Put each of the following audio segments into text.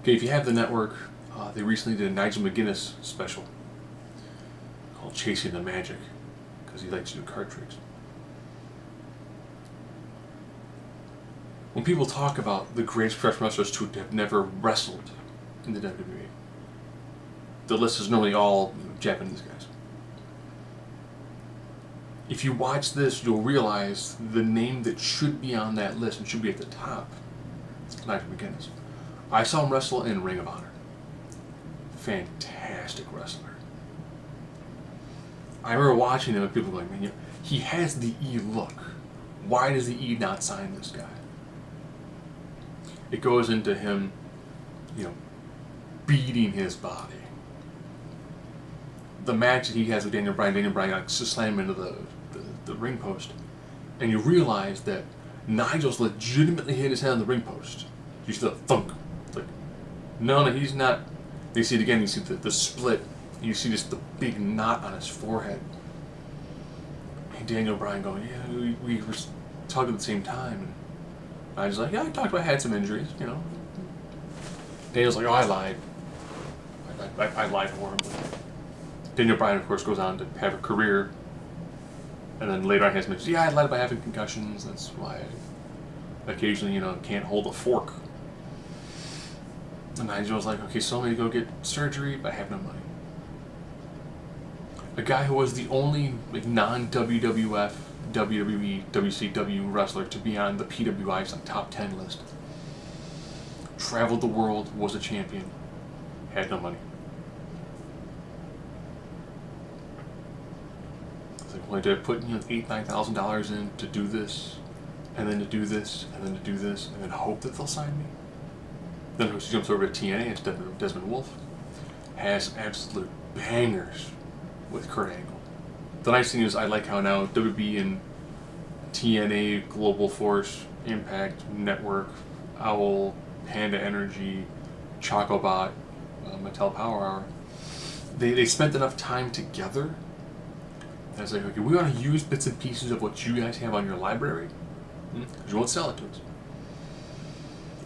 Okay, if you have the network, they recently did a Nigel McGuinness special called Chasing the Magic, because he likes to do card tricks. When people talk about the greatest professional wrestlers to have never wrestled in the WWE, the list is normally all Japanese guys. If you watch this, you'll realize the name that should be on that list and should be at the top is Nigel McGuinness. I saw him wrestle in Ring of Honor. Fantastic wrestler. I remember watching him and people going, man, he has the E look. Why does the E not sign this guy? It goes into him, beating his body. The match that he has with Daniel Bryan got slammed into the ring post, and you realize that Nigel's legitimately hit his head on the ring post. You see the thunk. It's like, no, he's not. You see it again, you see the split, you see just the big knot on his forehead. And Daniel Bryan going, yeah, we were talking at the same time. And Nigel's like, yeah, I talked about I had some injuries, Daniel's like, oh, I lied. I lied horribly. Daniel Bryan, of course, goes on to have a career, and then later on he has mentioned, yeah, I lied about having concussions, that's why I occasionally, can't hold a fork. And Nigel's like, okay, so I'm going to go get surgery, but I have no money. A guy who was the only non-WWF, WWE, WCW wrestler to be on the PWI's top 10 list. Traveled the world, was a champion, had no money. Well, did I put $8,000-9,000 in to do this, and then to do this, and then to do this, and then hope that they'll sign me? Then he jumps over to TNA, it's Desmond Wolfe. Has absolute bangers with Kurt Angle. The nice thing is I like how now WB and TNA, Global Force, Impact, Network, Owl, Panda Energy, Chocobot, Mattel Power Hour, they spent enough time together. And it's like, okay, we want to use bits and pieces of what you guys have on your library, because you won't sell it to us.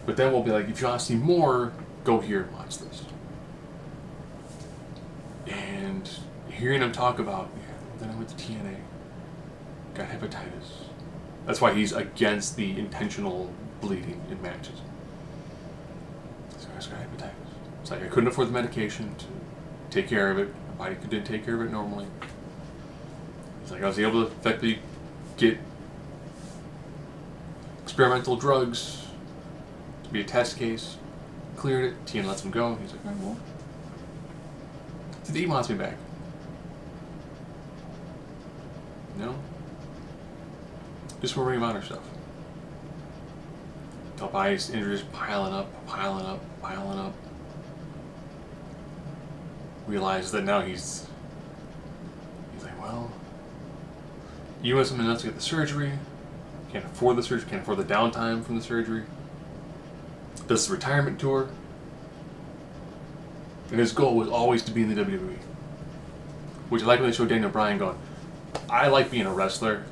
But then we'll be like, if you want to see more, go here and watch this. And hearing him talk about, then I went to TNA, got hepatitis. That's why he's against the intentional bleeding in matches. So I just got hepatitis. It's like I couldn't afford the medication to take care of it. My body didn't take care of it normally. It's like I was able to effectively get experimental drugs to be a test case, cleared it, TN lets him go. He's like, all right, well, he wants me back. No? Just more Ring of Honor stuff. Tobias injuries piling up. Realizes that now he's like, well, you want something else to get the surgery, can't afford the surgery, can't afford the downtime from the surgery, does the retirement tour, and his goal was always to be in the WWE. Which I like when they show Daniel Bryan going, I like being a wrestler,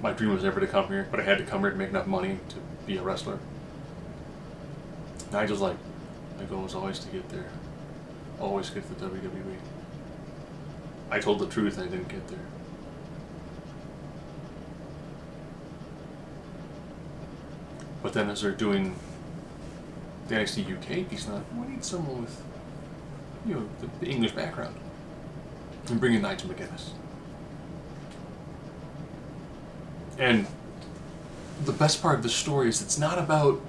my dream was never to come here, but I had to come here to make enough money to be a wrestler. Nigel's like, my goal was always to get there, always get to the WWE. I told the truth and I didn't get there. But then as they're doing the NXT UK piece, now we need someone with, the English background, and bring in Nigel McGuinness. And the best part of this story is it's not about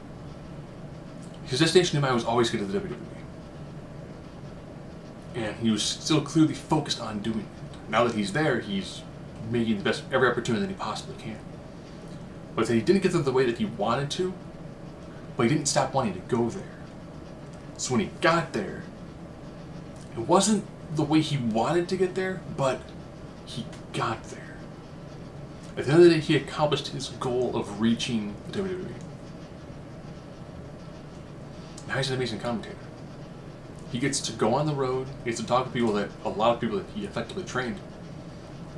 his destination in mind was always get to the WWE, and he was still clearly focused on doing it. Now that he's there, he's making the best every opportunity that he possibly can. But he didn't get there the way that he wanted to, but he didn't stop wanting to go there. So when he got there, it wasn't the way he wanted to get there, but he got there. At the end of the day, he accomplished his goal of reaching the WWE. Now he's an amazing commentator. He gets to go on the road, he gets to talk to a lot of people that he effectively trained,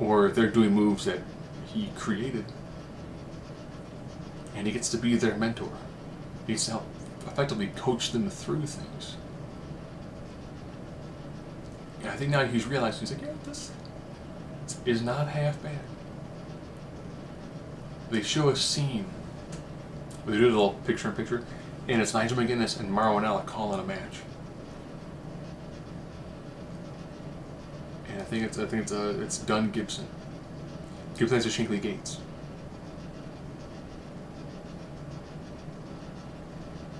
or they're doing moves that he created. And he gets to be their mentor. He gets to help effectively coach them through things. And I think now he's realized, he's like, yeah, this is not half bad. They show a scene where they do a little picture-in-picture, and it's Nigel McGuinness and Marwan Allen calling a match. And I think it's Dunn Gibson. Gibson has a Shankly Gates.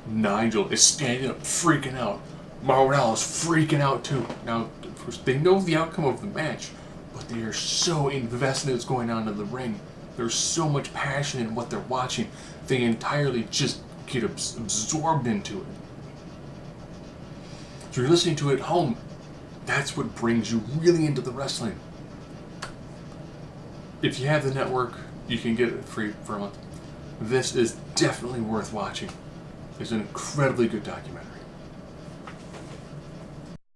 Nigel is standing up, freaking out. Marwan Allen is freaking out too. Now, of course, they know the outcome of the match, but they are so invested in what's going on in the ring. There's so much passion in what they're watching. They entirely just get absorbed into it. So you're listening to it at home. That's what brings you really into the wrestling. If you have the network, you can get it free for a month. This is definitely worth watching. It's an incredibly good documentary.